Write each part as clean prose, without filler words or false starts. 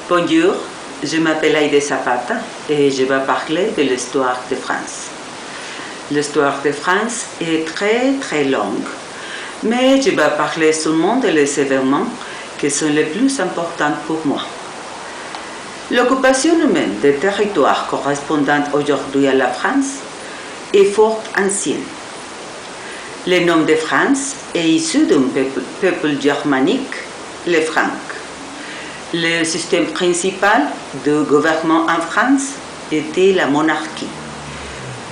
Bonjour, je m'appelle Aïdé Zapata et je vais parler de l'histoire de France. L'histoire de France est très longue, mais je vais parler seulement des événements qui sont les plus importants pour moi. L'occupation humaine des territoires correspondant aujourd'hui à la France est fort ancienne. Le nom de France est issu d'un peuple germanique, les Francs. Le système principal de gouvernement en France était la monarchie.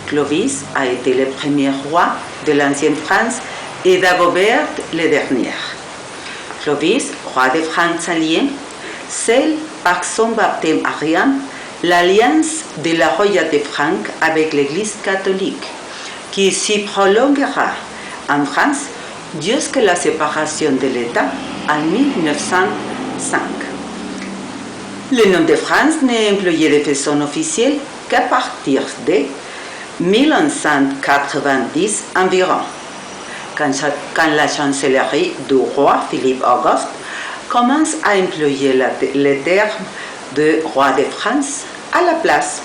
Clovis a été le premier roi de l'ancienne France et Dagobert le dernier. Clovis, roi des Francs alliés, scelle par son baptême arian l'alliance de la royauté franque avec l'Église catholique, qui s'y prolongera en France jusqu'à la séparation de l'État en 1905. Le nom de France n'est employé de façon officielle qu'à partir de 1990 environ, quand la chancellerie du roi Philippe Auguste commence à employer le terme de roi de France à la place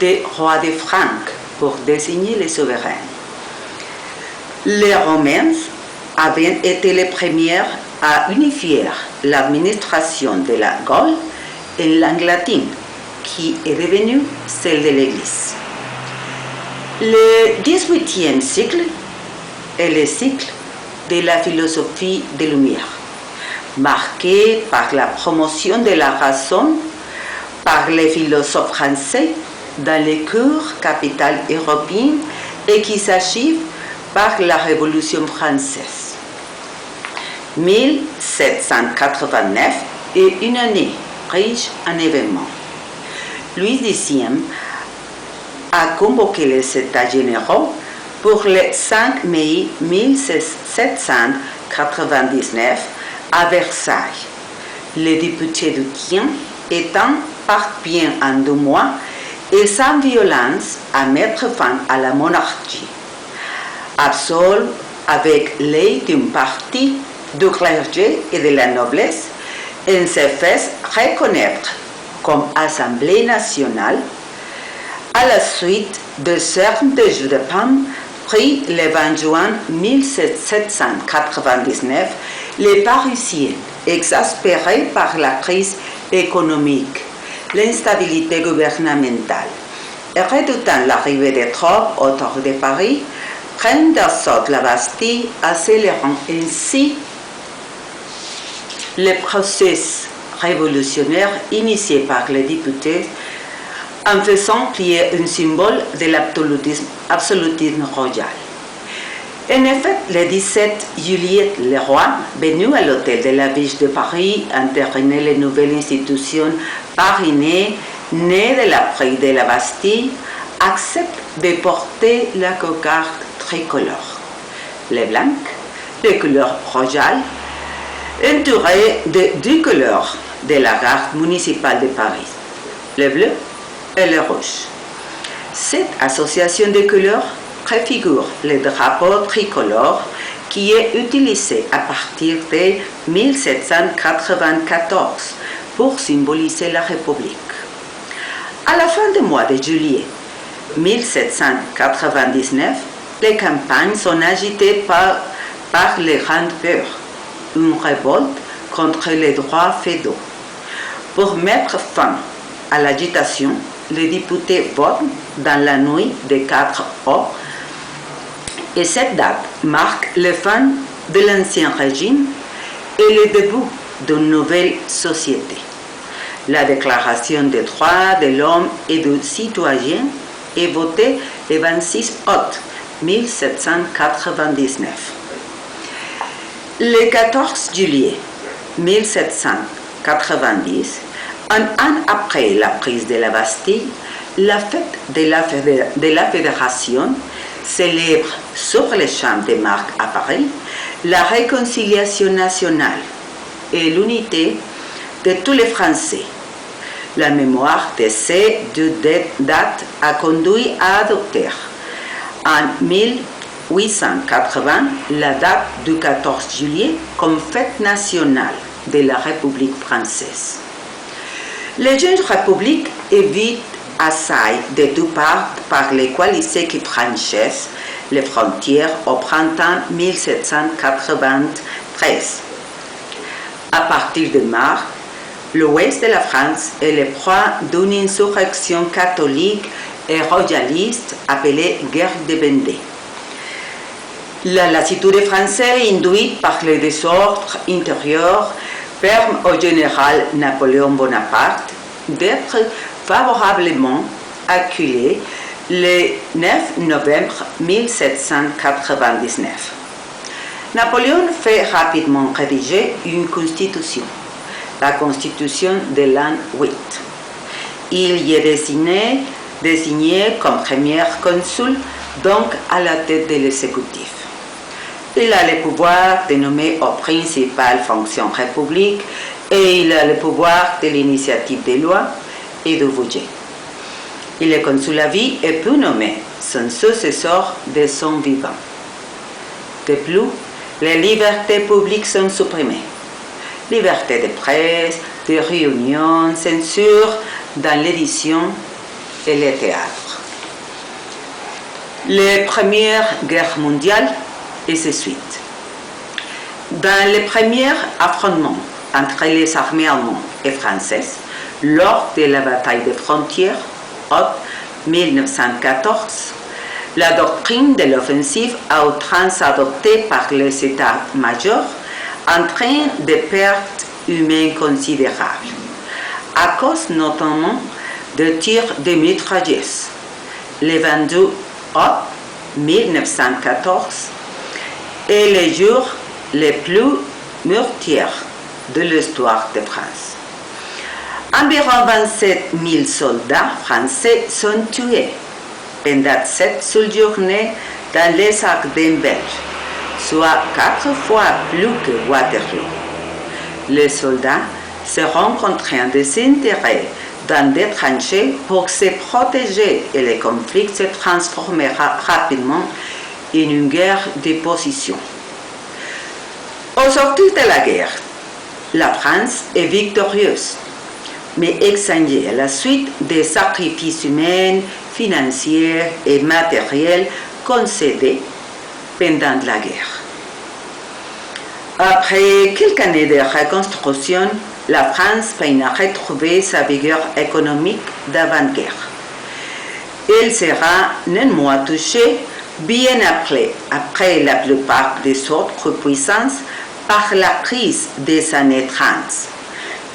de roi de Franque pour désigner les souverains. Les Romains avaient été les premiers à unifier l'administration de la Gaule en langue latine, qui est devenue celle de l'Église. Le XVIIIe siècle est le cycle de la philosophie des Lumières, marqué par la promotion de la raison par les philosophes français dans les cours capitales européennes et qui s'achève par la Révolution française. 1789 est une année riche en événements. Louis X a convoqué les États généraux pour le 5 mai 1799 à Versailles. Les députés du Tien étant parvenus en 2 mois et sans violence à mettre fin à la monarchie, absolvent avec l'aide d'une partie du clergé et de la noblesse, et se fait reconnaître comme Assemblée nationale à la suite de cernes de jus de pomme pris le 20 juin 1799, les Parisiens, exaspérés par la crise économique, l'instabilité gouvernementale et redoutant l'arrivée des troupes autour de Paris, prennent d'assaut la Bastille, accélérant ainsi le processus révolutionnaire initié par les députés en faisant plier un symbole de l'absolutisme royal. En effet, le 17 juillet, le roi, venu à l'hôtel de la ville de Paris, entériner les nouvelles institutions parrainées nées de la prise de la Bastille, accepte de porter la cocarde tricolore. Le blanc, les couleurs royales, entouré de 2 couleurs de la garde municipale de Paris, le bleu et le rouge. Cette association de couleurs préfigure le drapeau tricolore qui est utilisé à partir de 1794 pour symboliser la République. À la fin du mois de juillet 1799, les campagnes sont agitées par les Grandes Peurs, une révolte contre les droits féodaux. Pour mettre fin à l'agitation, les députés votent dans la nuit des 4 août et cette date marque la fin de l'ancien régime et le début d'une nouvelle société. La Déclaration des droits de l'homme et du citoyen est votée le 26 août 1799. Le 14 juillet 1790, un an après la prise de la Bastille, la fête de la Fédération célèbre sur les champs de Mars à Paris la réconciliation nationale et l'unité de tous les Français. La mémoire de ces 2 dates a conduit à adopter en 1880 la date du 14 juillet comme fête nationale de la République française. Les jeunes républiques évitent assailles de toutes parts par les coalitions qui franchissent les frontières au printemps 1793. À partir de mars, l'ouest de la France est le proie d'une insurrection catholique et royaliste appelée guerre de Vendée. La lassitude des Français, induite par le désordre intérieur, permet au général Napoléon Bonaparte d'être favorablement acculé le 9 novembre 1799. Napoléon fait rapidement rédiger une constitution, la constitution de l'an 8. Il y est désigné comme premier consul, donc à la tête de l'exécutif. Il a le pouvoir de nommer aux principales fonctions républiques et il a le pouvoir de l'initiative des lois et du budget. Il est consul à vie et peut nommer son successeur de son vivant. De plus, les libertés publiques sont supprimées. Liberté de presse, de réunion, censure dans l'édition et le théâtre. La Première Guerre mondiale et ses suites. Dans les premiers affrontements entre les armées allemandes et françaises, lors de la bataille des frontières, en 1914, la doctrine de l'offensive à outrance adoptée par les états-majors entraîne des pertes humaines considérables, à cause notamment de tirs de mitrailleuses. Le 22 août 1914 est le jour le plus meurtrier de l'histoire de France. Environ 27 000 soldats français sont tués pendant cette seule journée dans les Ardennes belges, soit 4 fois plus que Waterloo. Les soldats seront contraints de s'intégrer dans des tranchées pour se protéger et le conflit se transformera rapidement en une guerre de position. Au sortir de la guerre, la France est victorieuse, mais exsanguée à la suite des sacrifices humains, financiers et matériels concédés pendant la guerre. Après quelques années de reconstruction, la France peine à retrouver sa vigueur économique d'avant-guerre. Elle sera néanmoins touchée bien après la plupart des autres puissances par la crise des années 30.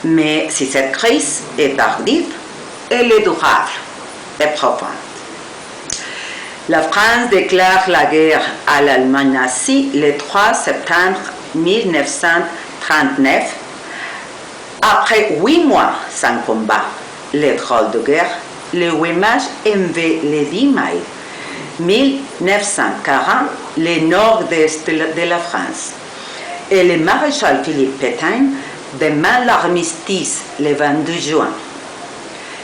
Mais si cette crise est tardive, elle est durable et profonde. La France déclare la guerre à l'Allemagne nazie le 3 septembre 1939. Après 8 mois sans combat, les drôles de guerre, le 8 mars envers le 10 mai 1940, le nord-est de la France. Et le maréchal Philippe Pétain demande l'armistice le 22 juin.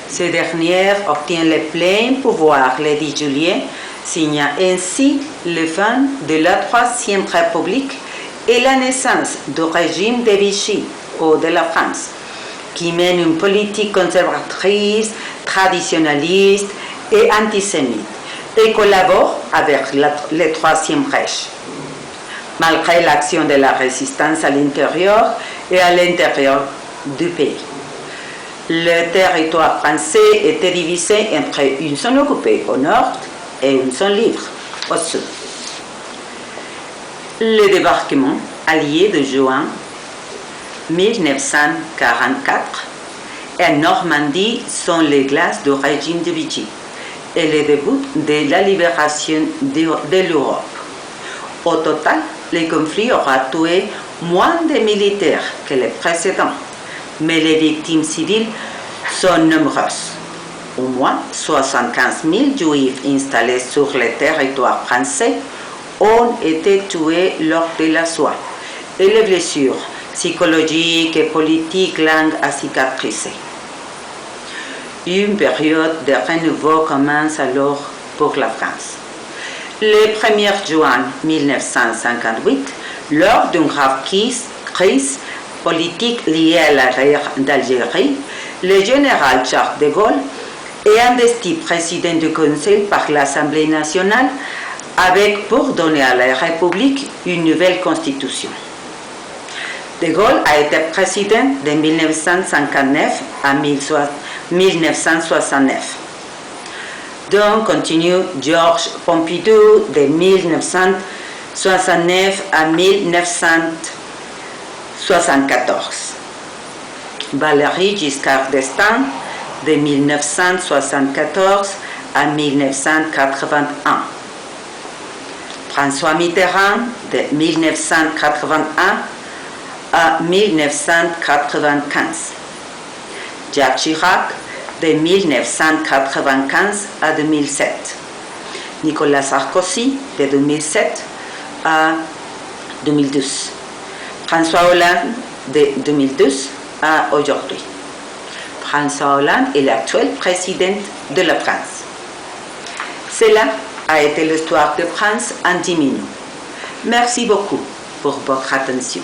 Ce dernier obtient le plein pouvoir le 10 juillet, signant ainsi le fin de la Troisième République et la naissance du régime de Vichy ou de la France, qui mène une politique conservatrice, traditionnaliste et antisémite, et collabore avec le Troisième Reich. Malgré l'action de la résistance à l'intérieur et à l'intérieur du pays. Le territoire français était divisé entre une zone occupée au nord et une zone libre au sud. Le débarquement allié de juin 1944 et Normandie sont les glaces du régime de Vichy et le début de la libération de l'Europe. Au total, le conflit aura tué moins de militaires que les précédents, mais les victimes civiles sont nombreuses. Au moins 75 000 juifs installés sur le territoire français ont été tués lors de la Shoah, et les blessures psychologiques et politiques longues à cicatriser. Une période de renouveau commence alors pour la France. Le 1er juin 1958, lors d'une grave crise politique liée à la guerre d'Algérie, le général Charles de Gaulle est investi président du Conseil par l'Assemblée nationale avec pour donner à la République une nouvelle constitution. De Gaulle a été président de 1959 à 1969. Donc continue Georges Pompidou de 1969 à 1974. Valéry Giscard d'Estaing de 1974 à 1981. François Mitterrand de 1981 à 1995. Jacques Chirac de 1995 à 2007. Nicolas Sarkozy de 2007 à 2012. François Hollande de 2012 à aujourd'hui. François Hollande est l'actuel président de la France. Cela a été l'histoire de France en 10 minutes. Merci beaucoup pour votre attention.